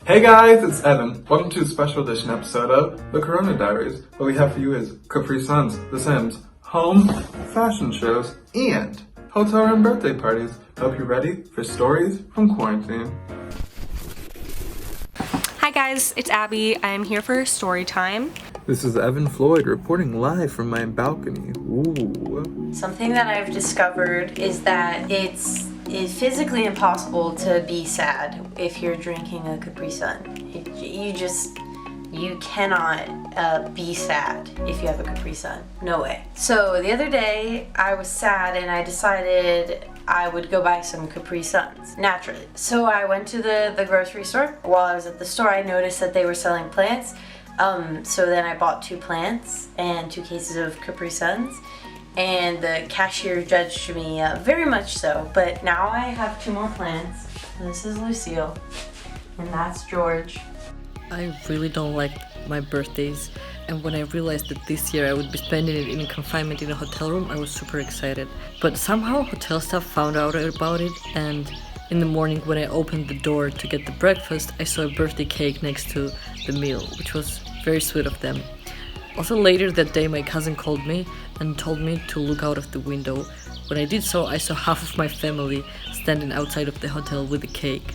Hey guys, it's Evan. Welcome to a special edition episode of the Corona Diaries. What we have for you is Capri Suns, The Sims, home, fashion shows, and hotel room birthday parties. Hope you're ready for stories from quarantine. Hi guys, it's Abby. I'm here for story time. This is Evan Floyd reporting live from my balcony. Ooh. Something that I've discovered is that it's physically impossible to be sad if you're drinking a Capri Sun. You cannot be sad if you have a Capri Sun. No way. So the other day I was sad and I decided I would go buy some Capri Suns, naturally. So I went to the grocery store. While I was at the store, I noticed that they were selling plants. So then I bought 2 plants and 2 cases of Capri Suns. And the cashier judged me very much so. But now I have 2 more plants. This is Lucille, and that's George. I really don't like my birthdays, and when I realized that this year I would be spending it in confinement in a hotel room, I was super excited. But somehow hotel staff found out about it, and in the morning when I opened the door to get the breakfast, I saw a birthday cake next to the meal, which was very sweet of them. Also later that day my cousin called me and told me to look out of the window. When I did so, I saw half of my family standing outside of the hotel with a cake.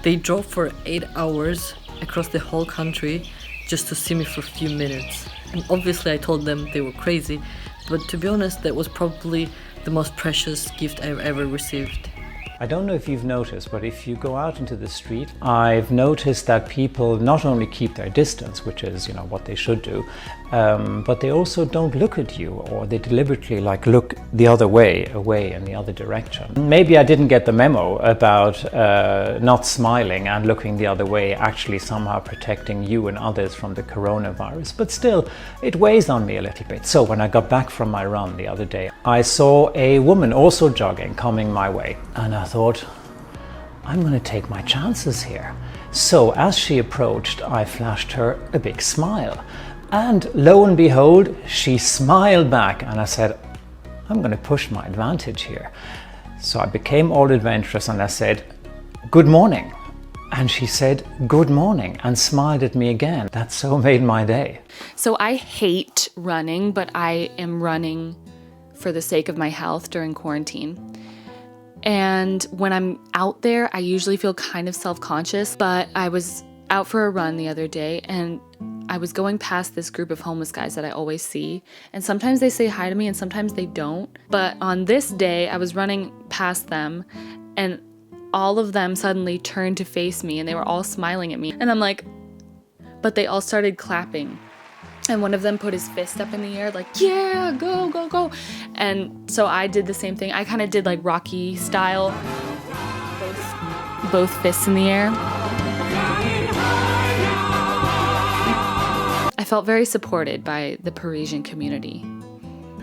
They drove for 8 hours across the whole country just to see me for a few minutes. And obviously I told them they were crazy, but to be honest, that was probably the most precious gift I've ever received. I don't know if you've noticed, but if you go out into the street, I've noticed that people not only keep their distance, which is, what they should do, but they also don't look at you, or they deliberately look the other way, away in the other direction. Maybe I didn't get the memo about not smiling and looking the other way, actually somehow protecting you and others from the coronavirus, but still, it weighs on me a little bit. So when I got back from my run the other day, I saw a woman also jogging, coming my way, and I thought, I'm going to take my chances here. So as she approached, I flashed her a big smile. And lo and behold, she smiled back, and I said, I'm going to push my advantage here. So I became all adventurous and I said, good morning. And she said, good morning, and smiled at me again. That so made my day. So I hate running, but I am running for the sake of my health during quarantine. And when I'm out there, I usually feel kind of self-conscious, but I was out for a run the other day and I was going past this group of homeless guys that I always see. And sometimes they say hi to me and sometimes they don't. But on this day, I was running past them and all of them suddenly turned to face me and they were all smiling at me. And I'm like, but they all started clapping. And one of them put his fist up in the air, like, yeah, go, go, go. And so I did the same thing. I kind of did like Rocky style, both fists in the air. I felt very supported by the Parisian community.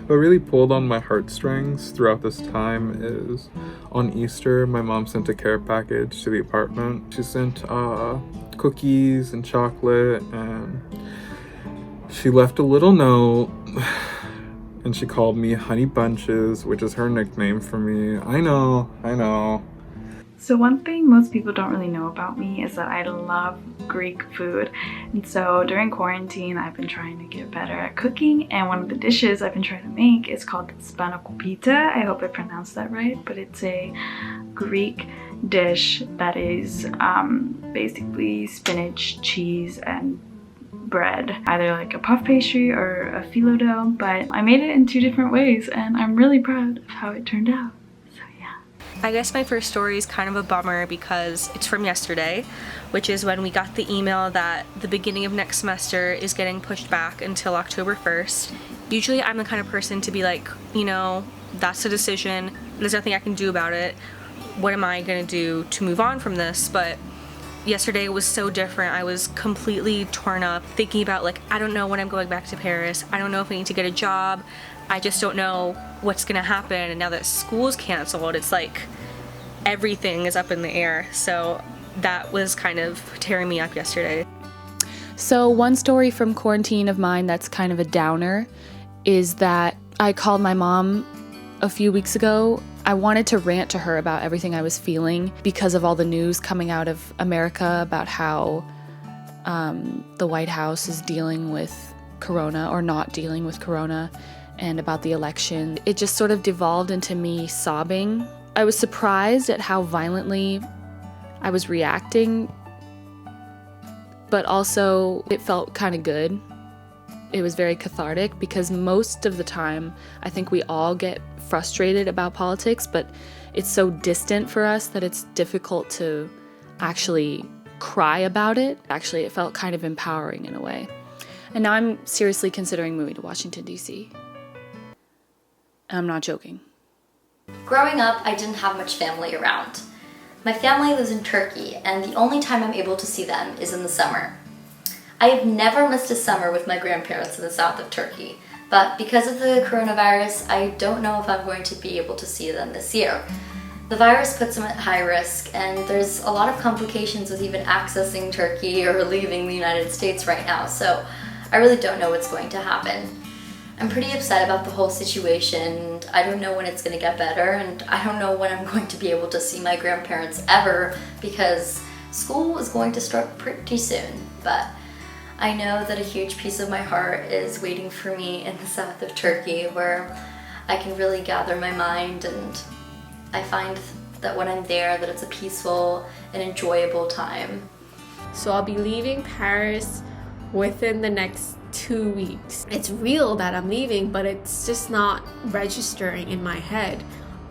What really pulled on my heartstrings throughout this time is on Easter, my mom sent a care package to the apartment. She sent cookies and chocolate, and she left a little note, and she called me Honey Bunches, which is her nickname for me. I know. So one thing most people don't really know about me is that I love Greek food. And so during quarantine, I've been trying to get better at cooking. And one of the dishes I've been trying to make is called spanakopita. I hope I pronounced that right, but it's a Greek dish that is basically spinach, cheese, and bread, either like a puff pastry or a phyllo dough, but I made it in 2 different ways and I'm really proud of how it turned out. So yeah. I guess my first story is kind of a bummer because it's from yesterday, which is when we got the email that the beginning of next semester is getting pushed back until October 1st. Usually I'm the kind of person to be like, that's a decision, there's nothing I can do about it. What am I gonna do to move on from this? But yesterday was so different. I was completely torn up, thinking about I don't know when I'm going back to Paris. I don't know if I need to get a job. I just don't know what's gonna happen. And now that school's canceled, it's like everything is up in the air. So that was kind of tearing me up yesterday. So one story from quarantine of mine that's kind of a downer is that I called my mom a few weeks ago I wanted to rant to her about everything I was feeling because of all the news coming out of America about how the White House is dealing with Corona or not dealing with Corona, and about the election. It just sort of devolved into me sobbing. I was surprised at how violently I was reacting, but also it felt kind of good. It was very cathartic because most of the time I think we all get frustrated about politics, but it's so distant for us that it's difficult to actually cry about it. Actually, it felt kind of empowering in a way. And now I'm seriously considering moving to Washington, D.C. I'm not joking. Growing up, I didn't have much family around. My family lives in Turkey, and the only time I'm able to see them is in the summer. I have never missed a summer with my grandparents in the south of Turkey, but because of the coronavirus, I don't know if I'm going to be able to see them this year. The virus puts them at high risk, and there's a lot of complications with even accessing Turkey or leaving the United States right now, so I really don't know what's going to happen. I'm pretty upset about the whole situation. I don't know when it's going to get better, and I don't know when I'm going to be able to see my grandparents ever because school is going to start pretty soon. But I know that a huge piece of my heart is waiting for me in the south of Turkey, where I can really gather my mind, and I find that when I'm there that it's a peaceful and enjoyable time. So I'll be leaving Paris within the next 2 weeks. It's real that I'm leaving, but it's just not registering in my head.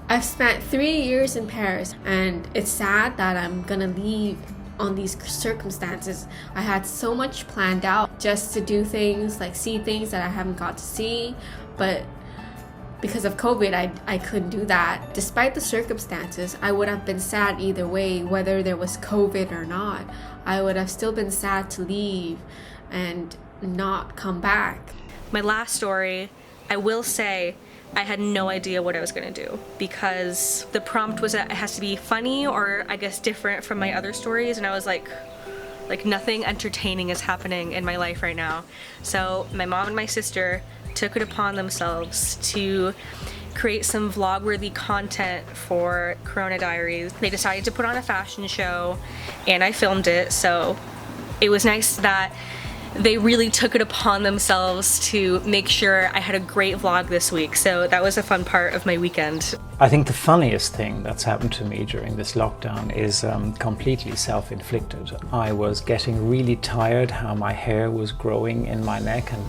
I've spent 3 years in Paris, and it's sad that I'm gonna leave on these circumstances. I had so much planned out just to do things, like see things that I haven't got to see, but because of COVID, I couldn't do that. Despite the circumstances, I would have been sad either way, whether there was COVID or not. I would have still been sad to leave and not come back. My last story, I will say I had no idea what I was going to do because the prompt was that it has to be funny or I guess different from my other stories, and I was like nothing entertaining is happening in my life right now. So my mom and my sister took it upon themselves to create some vlog-worthy content for Corona Diaries. They decided to put on a fashion show and I filmed it, so it was nice that they really took it upon themselves to make sure I had a great vlog this week. So that was a fun part of my weekend. I think the funniest thing that's happened to me during this lockdown is completely self-inflicted. I was getting really tired how my hair was growing in my neck, and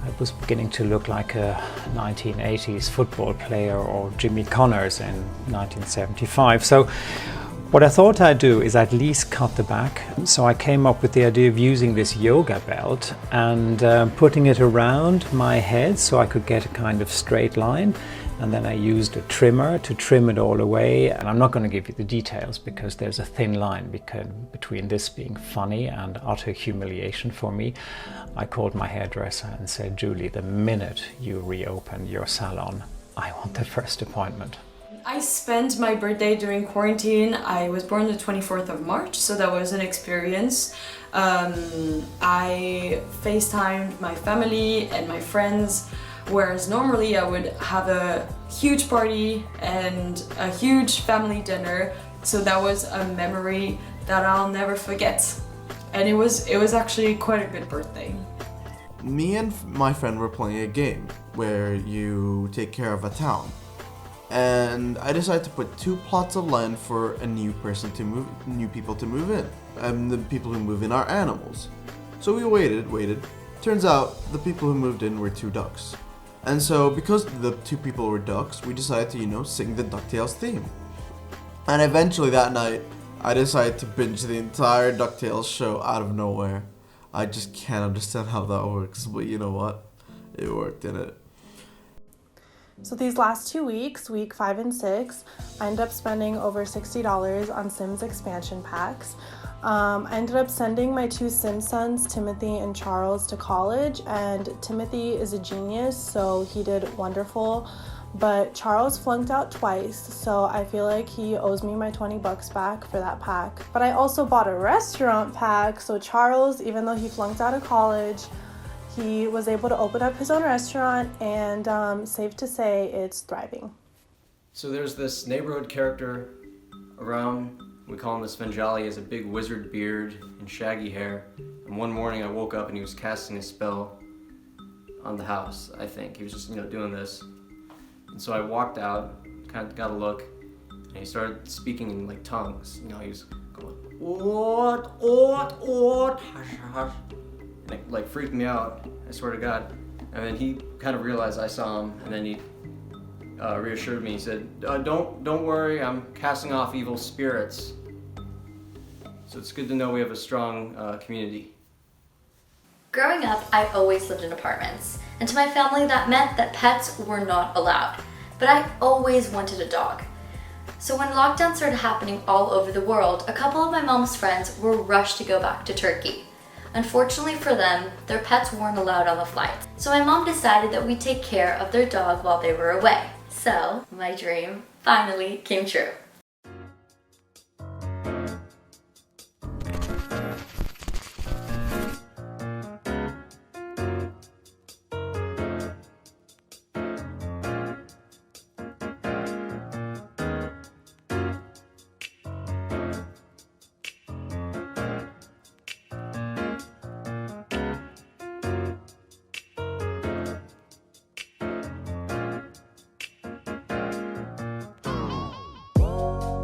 I was beginning to look like a 1980s football player or Jimmy Connors in 1975. So what I thought I'd do is at least cut the back. So I came up with the idea of using this yoga belt and putting it around my head so I could get a kind of straight line. And then I used a trimmer to trim it all away. And I'm not going to give you the details because there's a thin line between this being funny and utter humiliation for me. I called my hairdresser and said, "Julie, the minute you reopen your salon, I want the first appointment." I spent my birthday during quarantine. I was born the 24th of March, so that was an experience. I FaceTimed my family and my friends, whereas normally I would have a huge party and a huge family dinner. So that was a memory that I'll never forget. And it was actually quite a good birthday. Me and my friend were playing a game where you take care of a town. And I decided to put 2 plots of land for a new people to move in. And the people who move in are animals. So we waited. Turns out the people who moved in were 2 ducks. And so because the 2 people were ducks, we decided to, sing the DuckTales theme. And eventually that night, I decided to binge the entire DuckTales show out of nowhere. I just can't understand how that works, but you know what? It worked, didn't it? So these last 2 weeks, week 5 and 6, I ended up spending over $60 on Sims expansion packs. I ended up sending my 2 Sim sons, Timothy and Charles, to college, and Timothy is a genius, so he did wonderful. But Charles flunked out twice, so I feel like he owes me my $20 back for that pack. But I also bought a restaurant pack, so Charles, even though he flunked out of college, he was able to open up his own restaurant, and safe to say it's thriving. So there's this neighborhood character around, we call him the Svengali. He has a big wizard beard and shaggy hair. And one morning I woke up and he was casting a spell on the house, I think. He was just, doing this. And so I walked out, kind of got a look, and he started speaking in like tongues. He was going, hush, hush. And it like freaked me out, I swear to God. And then he kind of realized I saw him, and then he reassured me. He said, don't worry, I'm casting off evil spirits. So it's good to know we have a strong community. Growing up, I always lived in apartments, and to my family that meant that pets were not allowed. But I always wanted a dog. So when lockdown started happening all over the world, a couple of my mom's friends were rushed to go back to Turkey. Unfortunately for them, their pets weren't allowed on the flight. So my mom decided that we'd take care of their dog while they were away. So my dream finally came true.